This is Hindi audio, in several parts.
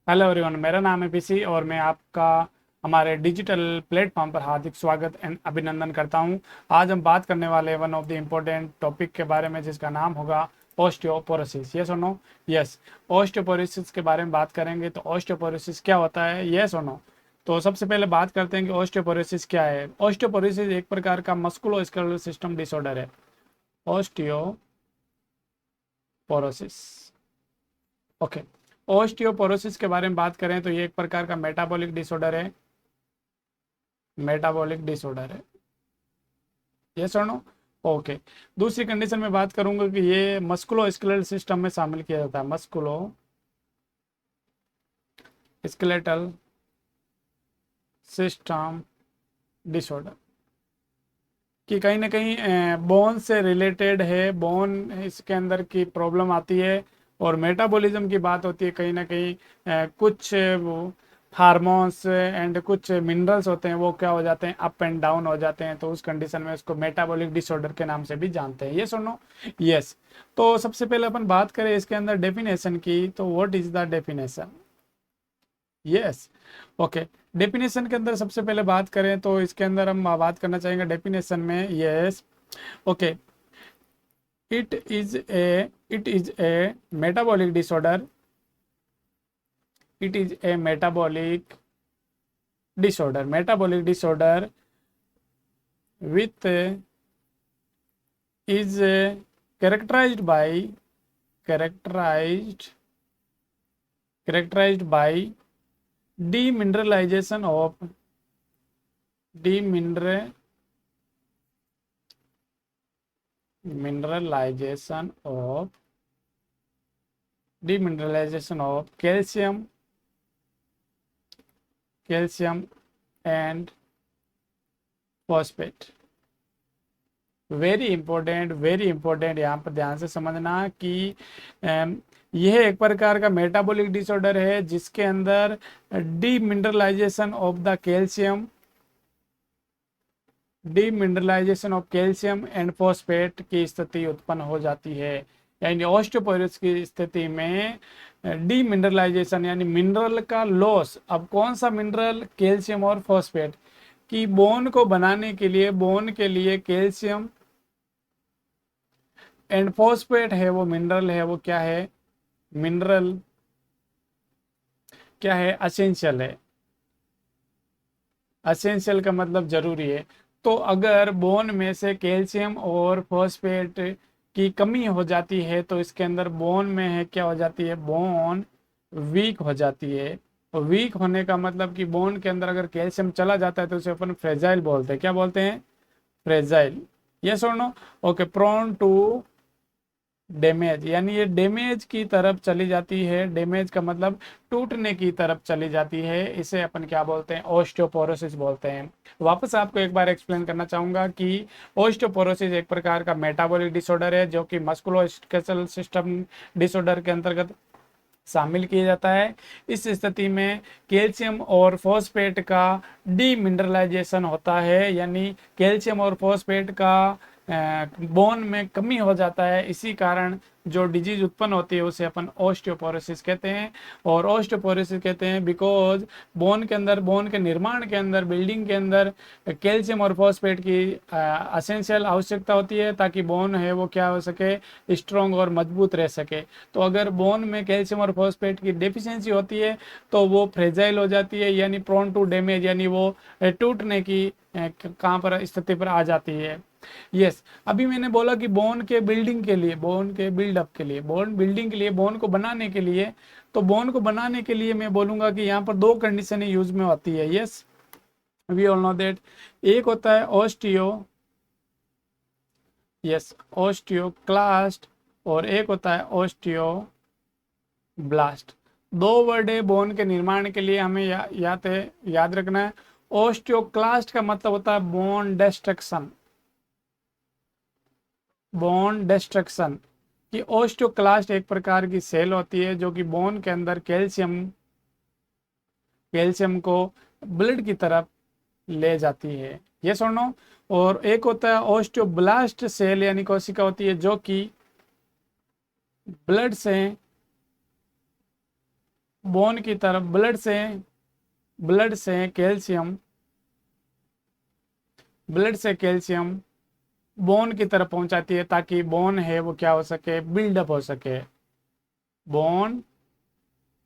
हेलो एवरीवन, मेरा नाम है पीसी और मैं आपका हमारे डिजिटल प्लेटफॉर्म पर हार्दिक स्वागत एंड अभिनंदन करता हूं। आज हम बात करने वाले हैं one of the important topic के बारे में, जिसका नाम होगा ऑस्टियोपोरोसिस। यस और नो? यस। ऑस्टियोपोरोसिस के बारे में बात करेंगे तो ऑस्टियोपोरोसिस क्या होता है, यस और नो? तो सबसे पहले बात करते हैं कि ऑस्टियोपोरोसिस क्या है। ऑस्टियोपोरोसिस एक प्रकार का मस्कुलोस्केलेटल सिस्टम डिसऑर्डर है। Osteoporosis, okay. ओस्टियोपोरोसिस के बारे में बात करें तो ये एक प्रकार का मेटाबॉलिक डिसऑर्डर है। मेटाबॉलिक डिसऑर्डर है, यस और नो? ओके। दूसरी कंडीशन में बात करूंगा कि ये मस्कुलो स्केलेटल सिस्टम में शामिल किया जाता है। मस्कुलो स्केलेटल सिस्टम डिसऑर्डर कि कहीं ना कहीं बोन से रिलेटेड है, बोन इसके अंदर की प्रॉब्लम आती है। और मेटाबॉलिज्म की बात होती है, कहीं ना कहीं कुछ वो हार्मोन्स एंड कुछ मिनरल्स होते हैं, वो क्या हो जाते हैं, अप एंड डाउन हो जाते हैं। तो उस कंडीशन में उसको मेटाबॉलिक डिसऑर्डर के नाम से भी जानते हैं। यस और नो? यस। तो सबसे पहले अपन बात करें इसके अंदर डेफिनेशन की, तो what is the definition? Yes, okay. Definition के अंदर सबसे पहले बात करें तो इसके अंदर हम बात करना चाहेंगे डेफिनेशन में। Yes, okay. It is a metabolic disorder. It is a metabolic disorder with is characterized by characterized characterized by demineralization of demineral mineralization of demineralization of calcium and phosphate। Very important, यहाँ पर ध्यान से समझना कि यह एक प्रकार का मेटाबॉलिक डिसऑर्डर है जिसके अंदर demineralisation of the calcium demineralisation of calcium and phosphate की स्थिति उत्पन्न हो जाती है। यानी ऑस्टियोपोरोसिस की स्थिति में डीमिनरलाइजेशन यानी मिनरल का लॉस। अब कौन सा मिनरल? कैल्शियम और फॉस्फेट। की बोन को बनाने के लिए, बोन के लिए कैल्शियम एंड फॉस्फेट है, वो मिनरल है, वो क्या है? मिनरल क्या है? असेंशियल है। असेंशियल का मतलब जरूरी है। तो अगर बोन में से कैल्शियम और फॉस्फेट की कमी हो जाती है तो इसके अंदर बोन में है क्या हो जाती है? बोन वीक हो जाती है। और वीक होने का मतलब कि बोन के अंदर अगर कैल्शियम चला जाता है तो उसे अपन फ्रेजाइल बोलते हैं। क्या बोलते हैं? फ्रेजाइल। यस और no? Okay. Prone to damage, यानी ये डैमेज की तरफ चली जाती है। डैमेज का मतलब टूटने की तरफ चली जाती है। इसे अपन क्या बोलते हैं? ऑस्टियोपोरोसिस बोलते हैं। वापस आपको एक बार एक्सप्लेन करना चाहूंगा कि ऑस्टियोपोरोसिस एक प्रकार का मेटाबॉलिक डिसऑर्डर है जो कि मस्कुलोस्केलेटल सिस्टम डिसऑर्डर के अंतर्गत शामिल किया जाता है। इस स्थिति में कैल्शियम और फॉस्फेट का डीमिनरलाइजेशन होता है, यानी कैल्शियम और फॉस्फेट का बोन में कमी हो जाता है। इसी कारण जो डिजीज उत्पन्न होती है उसे अपन ऑस्टियोपोरोसिस कहते हैं। और ऑस्टियोपोरोसिस कहते हैं बिकॉज बोन के अंदर, बोन के निर्माण के अंदर, बिल्डिंग के अंदर कैल्शियम और फॉस्फेट की असेंशियल आवश्यकता होती है ताकि बोन है वो क्या हो सके? स्ट्रॉन्ग और मजबूत रह सके। तो अगर बोन में कैल्शियम और फॉस्फेट की डेफिशिएंसी होती है तो वो फ्रेजाइल हो जाती है, यानी प्रोन टू डैमेज, यानी वो टूटने की कहाँ पर स्थिति पर आ जाती है। यस। अभी मैंने बोला कि बोन के बिल्डिंग के लिए, बोन के बिल्डअप के लिए, बोन बिल्डिंग के लिए, बोन को बनाने के लिए, तो बोन को बनाने के लिए मैं बोलूंगा कि यहाँ पर दो कंडीशन यूज में होती है। Yes, we all know that. एक होता है ऑस्टियो, यस, ऑस्टियोक्लास्ट, और एक होता है ऑस्टियो ब्लास्ट। दो वर्ड है बोन के निर्माण के लिए, हमें याद रखना है। ओस्टियोक्लास्ट का मतलब होता है बोन डिस्ट्रक्शन। बोन डिस्ट्रक्शन कि ओस्टियोक्लास्ट एक प्रकार की सेल होती है जो कि बोन के अंदर कैल्शियम कैल्शियम को ब्लड की तरफ ले जाती है। ये सुनो। और एक होता है ओस्टियोब्लास्ट सेल, यानी कोशिका होती है जो कि ब्लड से बोन की तरफ ब्लड से कैल्शियम बोन की तरफ पहुंचाती है, ताकि बोन है वो क्या हो सके, बिल्डअप हो सके। बोन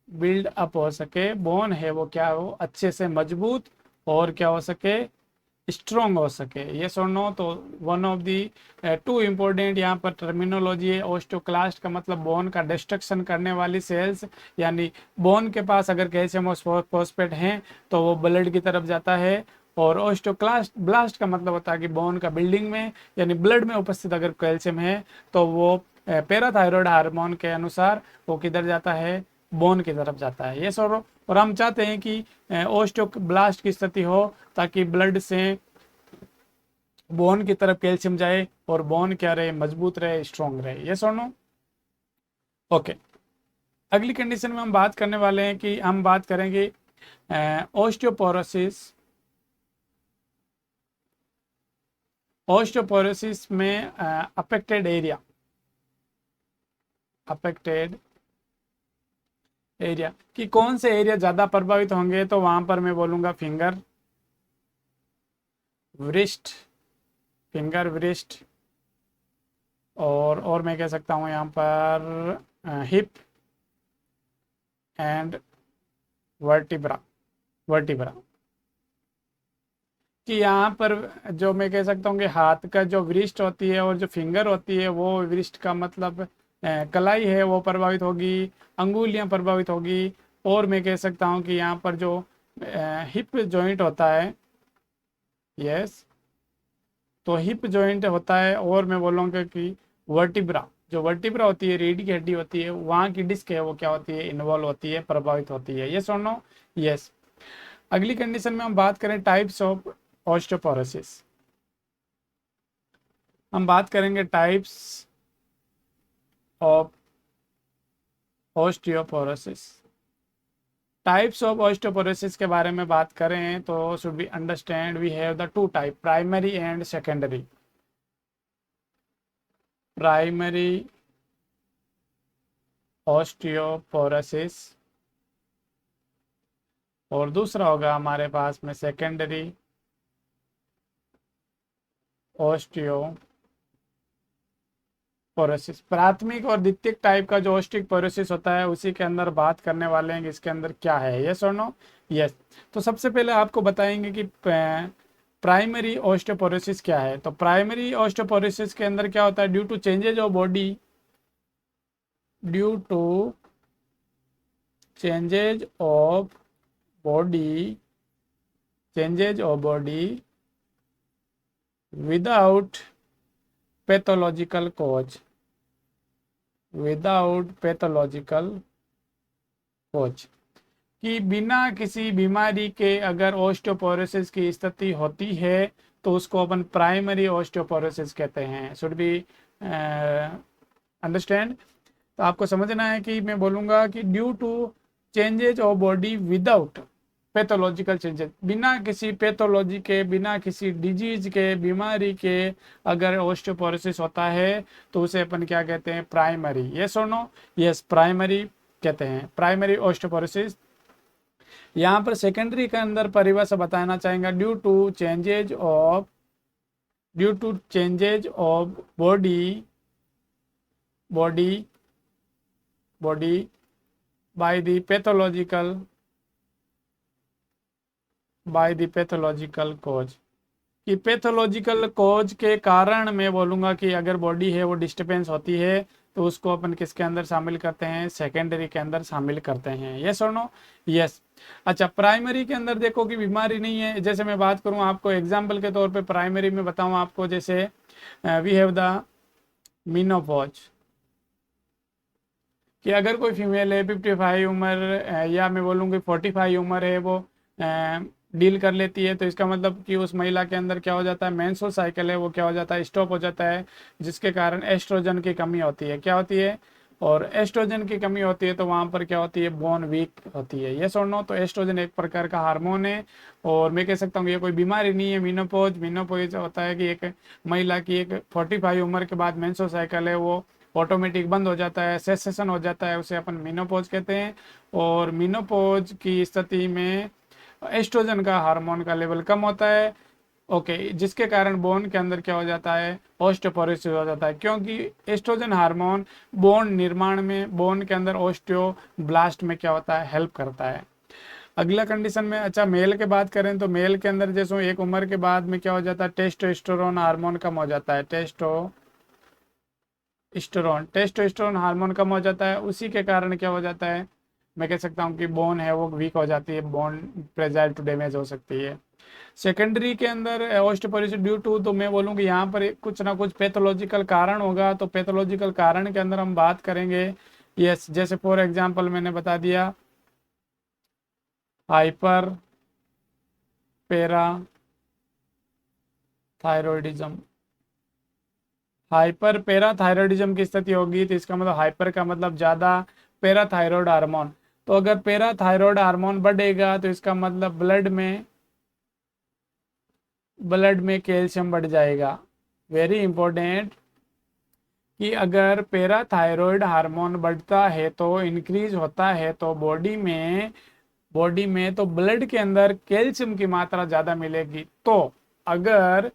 बिल्ड अप हो सके, बोन है वो क्या हो, अच्छे से मजबूत और क्या हो सके, स्ट्रोंग हो सके। ये सुनो तो one of the two important यहाँ पर टर्मिनोलॉजी है। ओस्टोक्लास्ट का मतलब बोन का डिस्ट्रक्शन करने वाली सेल्स, यानी बोन के पास अगर कैल्शियम और फॉस्फेट हैं तो वो ब्लड की तरफ जाता है। और ओस्टोक्लास्ट ब्लास्ट का मतलब होता है कि बोन का बिल्डिंग में यानी ब्लड में उपस्थित अगर कैल्शियम है तो वो पैराथायरॉयड हार्मोन के अनुसार वो किधर जाता है, बोन की तरफ जाता है। ये सर, और हम चाहते हैं कि ओस्टोब्लास्ट की स्थिति हो ताकि ब्लड से बोन की तरफ कैल्शियम जाए और बोन क्या रहे, मजबूत रहे, स्ट्रॉन्ग रहे। ये सुनो ओके। अगली कंडीशन में हम बात करने वाले हैं कि हम बात करेंगे ओस्टियोपोरोसिस। ओस्टियोपोरोसिस में अफेक्टेड एरिया कि कौन से एरिया ज्यादा प्रभावित होंगे, तो वहां पर मैं बोलूंगा wrist, फिंगर wrist, और मैं कह सकता हूं यहाँ पर हिप एंड वर्टिब्रा कि यहाँ पर जो मैं कह सकता हूँ कि हाथ का जो wrist होती है और जो फिंगर होती है, वो wrist का मतलब कलाई है वो प्रभावित होगी, अंगुलियां प्रभावित होगी। और मैं कह सकता हूँ कि यहाँ पर जो हिप जॉइंट होता है, यस, तो हिप जॉइंट होता है। और मैं बोलूँगा कि वर्टिब्रा, जो वर्टिब्रा होती है, रीढ़ की हड्डी होती है, वहाँ की डिस्क है वो क्या होती है, इन्वॉल्व होती है, प्रभावित होती है। यस और नो? यस। अगली कंडीशन में हम बात करें टाइप्स ऑफ ऑस्टियोपोरोसिस। हम बात करेंगे types of osteoporosis. Types of osteoporosis के बारे में बात करें तो should be understand we have the two type, primary and secondary. Primary osteoporosis और दूसरा होगा हमारे पास में सेकेंडरी ऑस्टियोपोरोसिस। प्राथमिक और द्वितीयक टाइप का जो ऑस्टियोपोरोसिस होता है उसी के अंदर बात करने वाले हैं कि इसके अंदर क्या है। यस और नो? यस। तो सबसे पहले आपको बताएंगे कि प्राइमरी ऑस्टियोपोरोसिस क्या है। तो प्राइमरी ऑस्टियोपोरोसिस के अंदर क्या होता है, due to changes of body, due to changes of body without pathological cause, कि बिना किसी बीमारी के अगर ऑस्टियोपोरोसिस की स्थिति होती है तो उसको अपन प्राइमरी ऑस्टियोपोरोसिस कहते हैं। Should be understand. तो आपको समझना है कि मैं बोलूँगा कि due to changes of body without pathological changes, बिना किसी पैथोलॉजी के, बिना किसी डिजीज के, बीमारी के अगर ऑस्टियोपोरोसिस होता है तो उसे अपन क्या कहते हैं, प्राइमरी। यस और नो? यस, प्राइमरी कहते हैं, प्राइमरी ऑस्टियोपोरोसिस। यहाँ पर सेकेंडरी के अंदर परिभाषा बताना चाहेंगे, due to changes of body by the pathological cause, कि पैथोलॉजिकल कॉज के कारण मैं बोलूँगा कि अगर बॉडी है वो डिस्टर्बेंस होती है तो उसको अपन किसके अंदर शामिल करते हैं, सेकेंडरी के अंदर शामिल करते हैं। यस और नो? यस। अच्छा, प्राइमरी के अंदर देखो कि बीमारी नहीं है। जैसे मैं बात करूँ आपको एग्जाम्पल के तौर पे प्राइमरी में बताऊँ आपको, जैसे वी हैव द मीनोपॉज, कि अगर कोई फीमेल है 55 उम्र या मैं बोलूँ कि 45 उम्र है, वो डील कर लेती है, तो इसका मतलब कि उस महिला के अंदर क्या हो जाता है, मेंस्ट्रुअल साइकिल है वो क्या हो जाता है, स्टॉप हो जाता है, जिसके कारण एस्ट्रोजन की कमी होती है। क्या होती है? और एस्ट्रोजन की कमी होती है तो वहाँ पर क्या होती है, बोन वीक होती है। यस और नो? तो एस्ट्रोजन एक प्रकार का हार्मोन है और मैं कह सकता हूँ ये कोई बीमारी नहीं है। मीनोपॉज होता है कि एक महिला की एक 45 उम्र के बाद मेंस्ट्रुअल साइकिल है वो ऑटोमेटिक बंद हो जाता है, सेसेशन हो जाता है, उसे अपन मेनोपॉज कहते हैं। और मेनोपॉज की स्थिति में एस्ट्रोजन का हार्मोन का लेवल कम होता है। ओके, जिसके कारण बोन के अंदर क्या हो जाता है, ऑस्टियोपोरोसिस हो जाता है, क्योंकि एस्ट्रोजन हार्मोन बोन निर्माण में, बोन के अंदर ऑस्टियोब्लास्ट में क्या होता है, हेल्प करता है। अगला कंडीशन में, अच्छा मेल के बात करें तो मेल के अंदर जैसे एक उम्र के बाद में क्या हो जाता है, टेस्टोस्टेरोन हार्मोन कम हो जाता है, टेस्टोस्टेरोन हार्मोन कम हो जाता है। उसी के कारण क्या हो जाता है, मैं कह सकता हूँ कि बोन है वो वीक हो जाती है, बोन प्रेजाइल टू डैमेज हो सकती है। सेकेंडरी के अंदर ऑस्टियोपोरोसिस ड्यू टू, तो मैं बोलूँगी यहाँ पर कुछ ना कुछ पैथोलॉजिकल कारण होगा। तो पैथोलॉजिकल कारण के अंदर हम बात करेंगे, यस, जैसे फॉर एग्जांपल मैंने बता दिया hyper para thyroidism. Hyper parathyroidism की स्थिति होगी तो इसका मतलब हाइपर का मतलब ज़्यादा, पैराथायरॉयड हार्मोन। तो अगर पैराथायरॉयड हार्मोन बढ़ेगा तो इसका मतलब ब्लड में कैल्शियम बढ़ जाएगा। वेरी इंपॉर्टेंट कि अगर पैराथायरॉयड हार्मोन बढ़ता है तो इंक्रीज होता है तो बॉडी में तो ब्लड के अंदर कैल्शियम की मात्रा ज़्यादा मिलेगी। तो अगर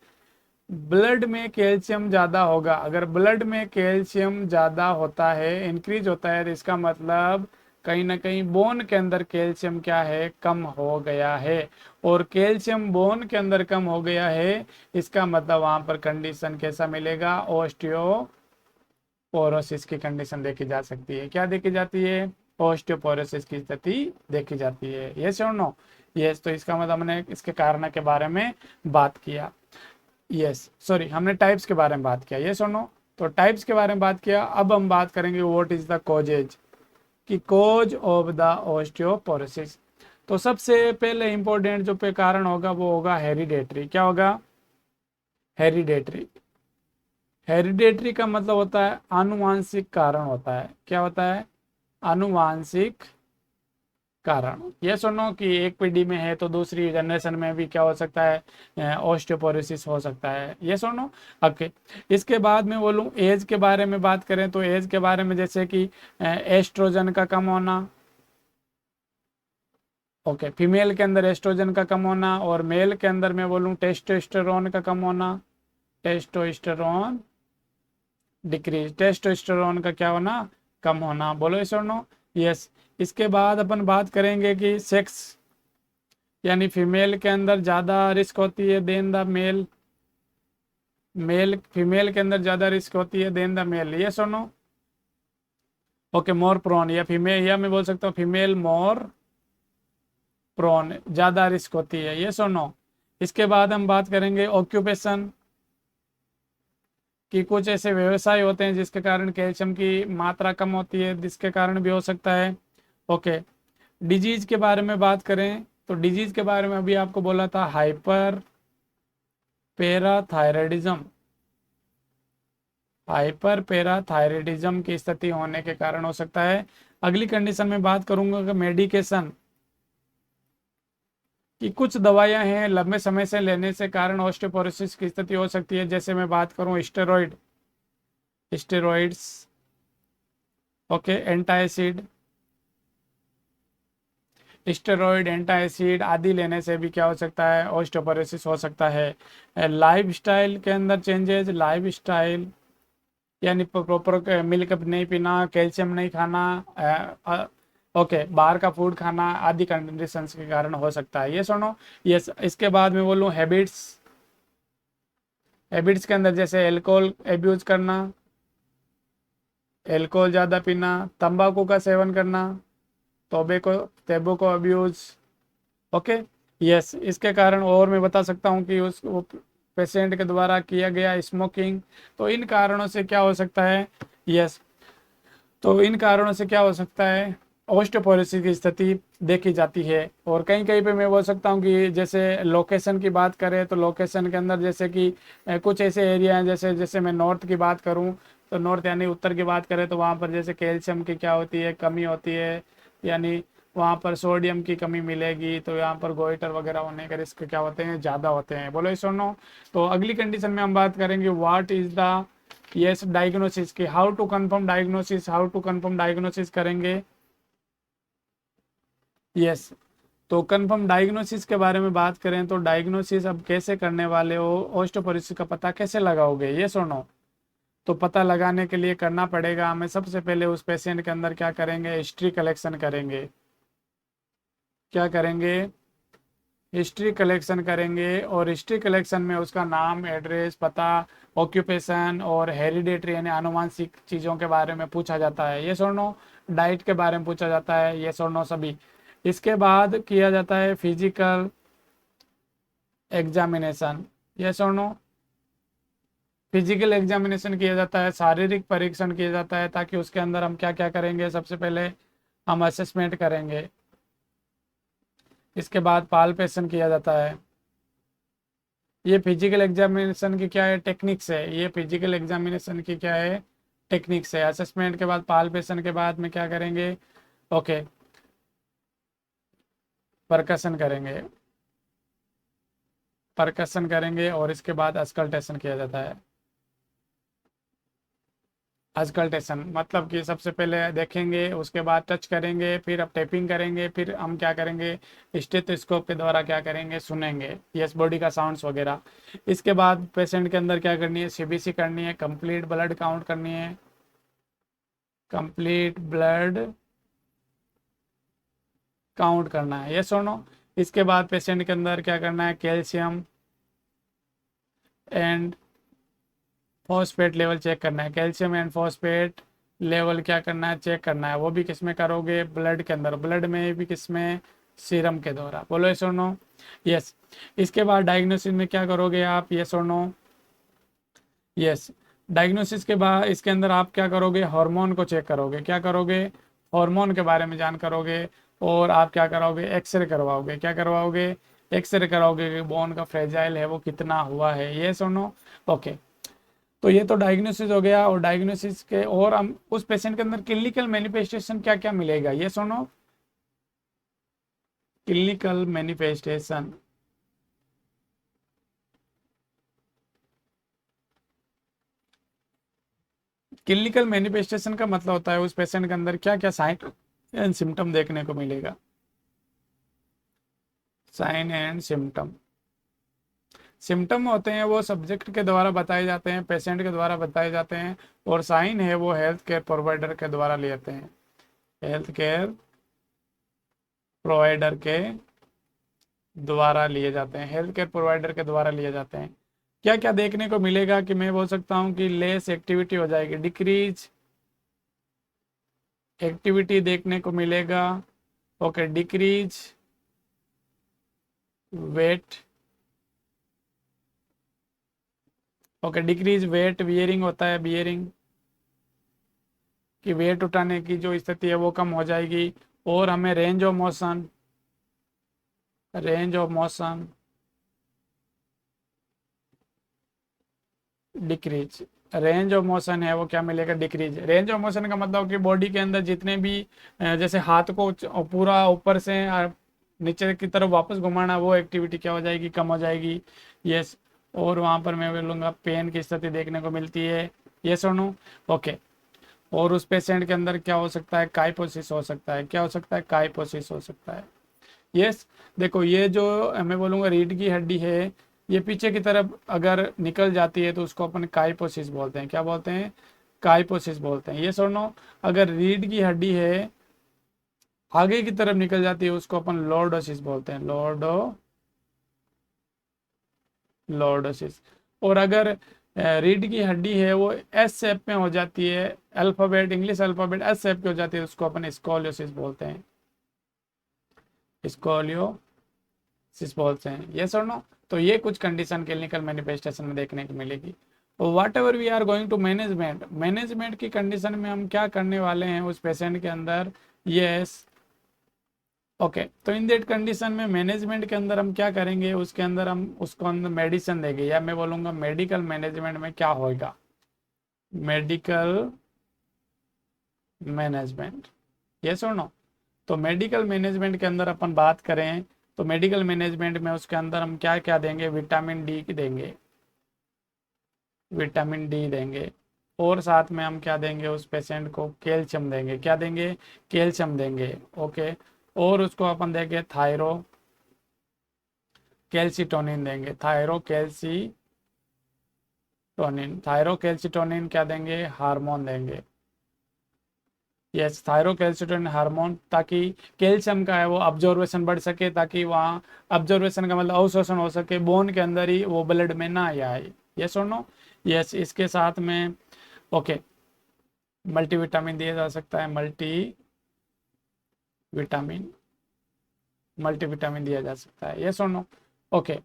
ब्लड में कैल्शियम ज़्यादा होगा, अगर ब्लड में कैल्शियम ज़्यादा होता है, इंक्रीज होता है, तो इसका मतलब कहीं ना कहीं बोन के अंदर कैल्शियम क्या है, कम हो गया है। और कैल्शियम बोन के अंदर कम हो गया है, इसका मतलब वहां पर कंडीशन कैसा मिलेगा, ओस्टियोपोरोसिस की कंडीशन देखी जा सकती है। क्या देखी जाती है, ओस्टियोपोरोसिस की स्थिति देखी जाती है। यस और नो, यस। तो इसका मतलब हमने इसके कारण के बारे में बात किया। यस, सॉरी, हमने टाइप्स के बारे में बात किया। यस और नो, तो टाइप्स के बारे में बात किया। अब हम बात करेंगे व्हाट इज द कॉजेज, कि कॉज ऑफ द ऑस्टियोपोरोसिस। तो सबसे पहले इंपॉर्टेंट जो पे कारण होगा वो होगा हेरिडेटरी। क्या होगा, हेरिडेटरी। हेरिडेटरी का मतलब होता है आनुवांशिक कारण होता है। क्या होता है, आनुवांशिक कारण। ये सुनो कि एक पीढ़ी में है तो दूसरी जनरेशन में भी क्या हो सकता है, ऑस्टियोपोरोसिस हो सकता है। ये सुनो, ओके। इसके बाद में बोलूँ एज के बारे में बात करें तो एज के बारे में जैसे कि एस्ट्रोजन का कम होना, ओके, फीमेल के अंदर एस्ट्रोजन का कम होना, और मेल के अंदर मैं बोलूँ टेस्टोस्टेरोन का कम होना, टेस्टोस्टेरोन डिक्रीज, टेस्टोस्टेरोन का क्या होना, कम होना। बोलो इस और नो, यस। इसके बाद अपन बात करेंगे कि सेक्स, यानी फीमेल के अंदर ज़्यादा रिस्क होती है देन द मेल, फीमेल के अंदर ज़्यादा रिस्क होती है देन द मेल। यस और नो, ओके, मोर प्रोन, या फीमेल, या मैं बोल सकता हूँ फीमेल मोर प्रोन, ज़्यादा रिस्क होती है। यस और नो। इसके बाद हम बात करेंगे ऑक्यूपेशन, कि कुछ ऐसे व्यवसाय होते हैं जिसके कारण कैल्शियम की मात्रा कम होती है, जिसके कारण भी हो सकता है। ओके, डिजीज के बारे में बात करें तो डिजीज के बारे में अभी आपको बोला था हाइपर पैराथायरॉयडिज्म, हाइपर पैराथायरॉयडिज्म की स्थिति होने के कारण हो सकता है। अगली कंडीशन में बात करूंगा कि मेडिकेशन, कि कुछ दवाइयां हैं लंबे समय से लेने से कारण ऑस्टियोपोरोसिस की स्थिति हो सकती है। जैसे मैं बात करूं स्टेरॉइड्स, ओके, एंटासिड आदि लेने से भी क्या हो सकता है, ऑस्टियोपोरोसिस हो सकता है। लाइफ स्टाइल के अंदर चेंजेस, लाइफ स्टाइल यानी प्रॉपर मिल्क नहीं पीना, कैल्शियम नहीं खाना, ओके, बाहर का फूड खाना आदि कंडीशंस के कारण हो सकता है। ये सुनो, यस। इसके बाद में बोलूँ हैबिट्स के अंदर जैसे एल्कोहल एब्यूज करना, एल्कोहल ज़्यादा पीना, तंबाकू का सेवन करना, टोबैको अब्यूज, ओके, यस। इसके कारण और मैं बता सकता हूँ कि उस पेशेंट के द्वारा किया गया स्मोकिंग। तो इन कारणों से क्या हो सकता है, यस, तो इन कारणों से क्या हो सकता है, ऑस्टियोपोरोसिस की स्थिति देखी जाती है। और कहीं कहीं पे मैं बोल सकता हूँ कि जैसे लोकेशन की बात करें तो लोकेशन के अंदर जैसे कि कुछ ऐसे एरिया हैं, जैसे जैसे मैं नॉर्थ की बात करूँ तो नॉर्थ यानी उत्तर की बात करें तो वहाँ पर जैसे कैल्शियम की क्या होती है, कमी होती है, यानी वहाँ पर सोडियम की कमी मिलेगी, तो यहाँ पर गोइटर वगैरह होने के रिस्क क्या होते हैं, ज़्यादा होते हैं। बोलो सुनो, तो अगली कंडीशन में हम बात करेंगे what is the yes, diagnosis की, how to confirm diagnosis, how to confirm diagnosis करेंगे। यस, तो कंफर्म डायग्नोसिस के बारे में बात करें तो डायग्नोसिस अब कैसे करने वाले हो, ऑस्टियोपोरोसिस का पता कैसे लगाओगे, ये सुनो। तो पता लगाने के लिए करना पड़ेगा हमें, सबसे पहले उस पेशेंट के अंदर क्या करेंगे, हिस्ट्री कलेक्शन करेंगे। क्या करेंगे, हिस्ट्री कलेक्शन करेंगे, और हिस्ट्री कलेक्शन में उसका नाम, एड्रेस, पता, ऑक्यूपेशन और हेरिडेटरी यानी आनुवांशिक चीज़ों के बारे में पूछा जाता है, ये सुनो। डाइट के बारे में पूछा जाता है, ये सुनो सभी। इसके बाद किया जाता है फिजिकल एग्जामिनेशन, ये सुनो। फिजिकल एग्जामिनेशन किया जाता है, शारीरिक परीक्षण किया जाता है, ताकि उसके अंदर हम क्या क्या करेंगे, सबसे पहले हम असेसमेंट करेंगे। इसके बाद पाल्पेशन किया जाता है। ये फिजिकल एग्जामिनेशन की क्या है, टेक्निक्स है। ये फिजिकल एग्जामिनेशन की क्या है, टेक्निक्स है। असेसमेंट के बाद, पाल्पेशन के बाद में क्या करेंगे, ओके, परकशन करेंगे, परकशन करेंगे, और इसके बाद अस्कल्टेशन किया जाता है। अस्कल्टेशन मतलब कि सबसे पहले देखेंगे, उसके बाद टच करेंगे, फिर अब टेपिंग करेंगे, फिर हम क्या करेंगे, स्टेथोस्कोप के द्वारा क्या करेंगे, सुनेंगे, यस, बॉडी का साउंड्स वगैरह। इसके बाद पेशेंट के अंदर क्या करनी है, सीबीसी करनी है, कंप्लीट ब्लड काउंट करनी है, कंप्लीट ब्लड काउंट करना है, यस और नो। इसके बाद पेशेंट के अंदर क्या करना है, calcium and phosphate level check करना है। कैल्शियम एंड फॉस्फेट लेवल क्या करना है, चेक करना है। वो भी किस में करोगे, ब्लड के अंदर, ब्लड में भी किस में, सीरम के द्वारा। बोलो यस और नो, यस। इसके बाद डायग्नोसिस में क्या करोगे आप, यस और नो, यस। डायग्नोसिस के बाद इसके अंदर आप क्या करोगे, हार्मोन को चेक करोगे। क्या करोगे, हार्मोन के बारे में जान करोगे, और आप क्या कराओगे, एक्सरे करवाओगे। क्या करवाओगे, एक्सरे कराओगे कि बोन का फ्रेजाइल है वो कितना हुआ है, ये सुनो, ओके। तो ये तो डायग्नोसिस हो गया। और डायग्नोसिस के और हम उस पेशेंट के अंदर क्लिनिकल मैनिफेस्टेशन क्या क्या मिलेगा, ये सुनो। क्लिनिकल मैनिफेस्टेशन, क्लिनिकल मैनिफेस्टेशन का मतलब होता है उस पेशेंट के अंदर क्या क्या साइन एंड सिम्टम देखने को मिलेगा। साइन एंड सिम्टम, सिम्टम होते हैं वो सब्जेक्ट के द्वारा बताए जाते हैं, पेशेंट के द्वारा बताए जाते हैं, और साइन है वो हेल्थ केयर प्रोवाइडर के द्वारा लेते हैं, हेल्थ केयर प्रोवाइडर के द्वारा लिए जाते हैं, हेल्थ केयर प्रोवाइडर के द्वारा लिए जाते हैं। क्या क्या देखने को मिलेगा, कि मैं बोल सकता हूँ कि लेस एक्टिविटी हो जाएगी, डिक्रीज एक्टिविटी देखने को मिलेगा, okay, decrease weight, okay, decrease weight, bearing होता है, बियरिंग कि वेट उठाने की जो स्थिति है वो कम हो जाएगी। और हमें range of motion, range of motion decrease, range of motion है वो क्या मिलेगा, डिक्रीज। रेंज ऑफ मोशन का मतलब कि बॉडी के अंदर जितने भी जैसे हाथ को पूरा ऊपर से नीचे की तरफ वापस घुमाना, वो एक्टिविटी क्या हो जाएगी, कम हो जाएगी, यस। और वहाँ पर मैं बोलूँगा पेन की स्थिति देखने को मिलती है, यस और नो, ओके। और उस पेशेंट के अंदर क्या हो सकता है, काइपोसिस हो सकता है। क्या हो सकता है, काइपोसिस हो सकता है, यस। देखो ये जो मैं बोलूँगा रीढ़ की हड्डी है, ये पीछे की तरफ अगर निकल जाती है तो उसको अपन काइपोसिस बोलते हैं। क्या बोलते हैं, काइपोसिस बोलते हैं, यस और नो। अगर रीढ़ की हड्डी है आगे की तरफ निकल जाती है उसको अपन लॉर्डोसिस बोलते हैं, लॉर्डोसिस। और अगर रीढ़ की हड्डी है वो एस शेप में हो जाती है, alphabet, English alphabet S shape की हो जाती है, उसको अपन स्कोलियोसिस बोलते हैं, स्कोलियोसिस बोलते हैं, यस और नो। तो ये कुछ कंडीशन क्लिनिकल मैनिफेस्टेशन में देखने को मिलेगी। Whatever we are going to management, management की कंडीशन में हम क्या करने वाले हैं उस पेशेंट के अंदर, यस, ओके। तो इन दैट कंडीशन में मैनेजमेंट के अंदर हम क्या करेंगे, उसके अंदर हम उसको अंदर मेडिसिन देंगे, या मैं बोलूँगा मेडिकल मैनेजमेंट में क्या होगा, मेडिकल मैनेजमेंट, यस और नो। तो मेडिकल मैनेजमेंट के अंदर अपन बात करें तो मेडिकल मैनेजमेंट में उसके अंदर हम क्या क्या देंगे, विटामिन डी देंगे, विटामिन डी देंगे, और साथ में हम क्या देंगे उस पेशेंट को, कैल्शियम देंगे। क्या देंगे? कैल्शियम देंगे। ओके, और उसको अपन देंगे थायरो कैल्सिटोनिन देंगे। थायरो कैल्सिटोनिन क्या देंगे? हार्मोन देंगे। यस, थायरोकैल्सिटोनिन हार्मोन, ताकि कैल्शियम का है वो ऑब्जर्वेशन बढ़ सके, ताकि वहाँ ऑब्जर्वेशन का मतलब अवशोषण हो सके, बोन के अंदर ही, वो ब्लड में ना आए। यस और नो? यस, इसके साथ में ओके मल्टीविटामिन दिया जा सकता है। विटामिन मल्टीविटामिन दिया जा सकता है। यस और नो? ओके,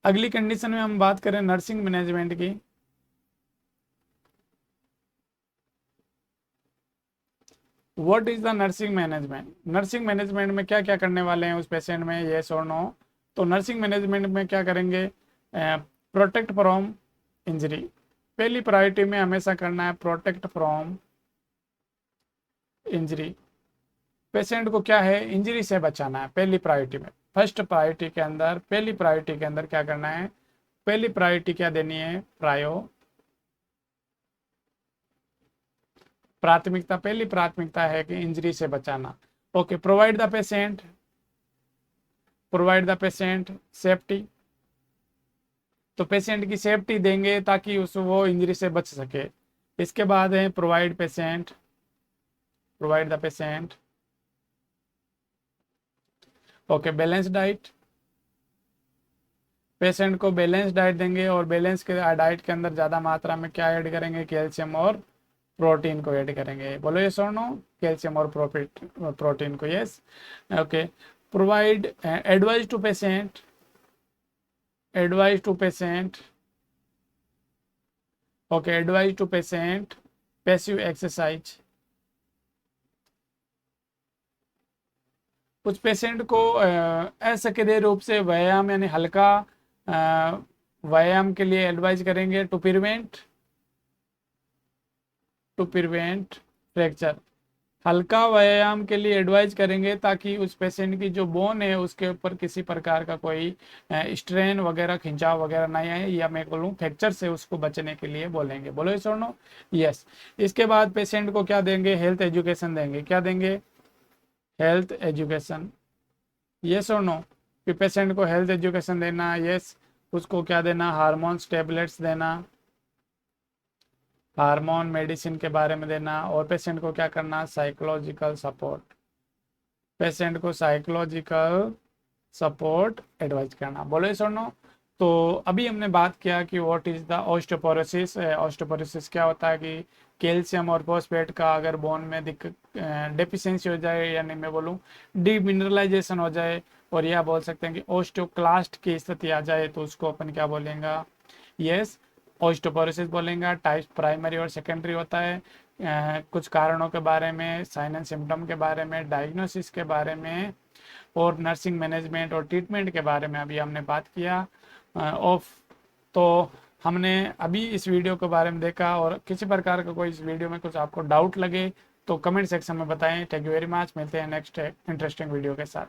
अगली कंडीशन में हम बात करें नर्सिंग मैनेजमेंट की। What is the nursing management? Nursing management में क्या क्या करने वाले हैं उस पेशेंट में? येस और नो? तो नर्सिंग मैनेजमेंट में क्या करेंगे? Protect from injury. पहली प्रायोरिटी में हमेशा करना है प्रोटेक्ट फ्रॉम इंजरी। पेशेंट को क्या है? इंजरी से बचाना है पहली प्रायोरिटी में। फर्स्ट प्रायोरिटी के अंदर, पहली प्रायोरिटी के अंदर क्या करना है? पहली प्रायोरिटी क्या देनी है? प्राथमिकता, पहली प्राथमिकता है कि इंजरी से बचाना। Okay, provide the patient safety. तो पेशेंट की सेफ्टी देंगे ताकि उस वो इंजरी से बच सके। इसके बाद है provide the patient okay balance diet. Patient को बैलेंस डाइट देंगे, और बैलेंस के डाइट के अंदर ज़्यादा मात्रा में क्या ऐड करेंगे? कैल्शियम और प्रोटीन को ऐड करेंगे। बोलो यस और नो? कैल्शियम और प्रोटीन को। Yes. Okay, provide advise to patient okay advise to patient passive exercise. कुछ पेशेंट को असक्रिय रूप से व्यायाम यानी हल्का व्यायाम के लिए एडवाइज करेंगे टू प्रिवेंट फ्रैक्चर। हल्का व्यायाम के लिए एडवाइज करेंगे ताकि उस पेशेंट की जो बोन है उसके ऊपर किसी प्रकार का कोई स्ट्रेन वगैरह, खिंचाव वगैरह नहीं आए, या मैं बोलूँ फ्रैक्चर से उसको बचने के लिए बोलेंगे। बोलो यस और नो? यस। इसके बाद पेशेंट को क्या देंगे? हेल्थ एजुकेशन देंगे। क्या देंगे? Health education. यस और नो? कि पेशेंट को हेल्थ एजुकेशन देना। यस। उसको क्या देना? हार्मोन्स टेबलेट्स देना, हार्मोन मेडिसिन के बारे में देना। और पेशेंट को क्या करना? Psychological support. पेशेंट को साइकोलॉजिकल सपोर्ट एडवाइस करना। बोलो सर नो? तो अभी हमने बात किया कि what is the osteoporosis. Osteoporosis क्या होता है कि कैल्शियम और फॉस्फेट का अगर बोन में डेफिशिएंसी हो जाए, यानी मैं बोलूँ डीमिनरलाइजेशन हो जाए, और यह बोल सकते हैं कि ऑस्टियोक्लास्ट की स्थिति आ जाए, तो उसको अपन क्या बोलेंगे? यस, ऑस्टियोपोरोसिस बोलेंगे। टाइप प्राइमरी और सेकेंडरी होता है। कुछ कारणों के बारे में, साइन एंड सिम्टम के बारे में, डायग्नोसिस के बारे में, और नर्सिंग मैनेजमेंट और ट्रीटमेंट के बारे में अभी हमने बात किया। ऑफ तो हमने अभी इस वीडियो के बारे में देखा, और किसी प्रकार का कोई इस वीडियो में कुछ आपको डाउट लगे तो कमेंट सेक्शन में बताएं। Thank you very much. मिलते हैं नेक्स्ट इंटरेस्टिंग वीडियो के साथ।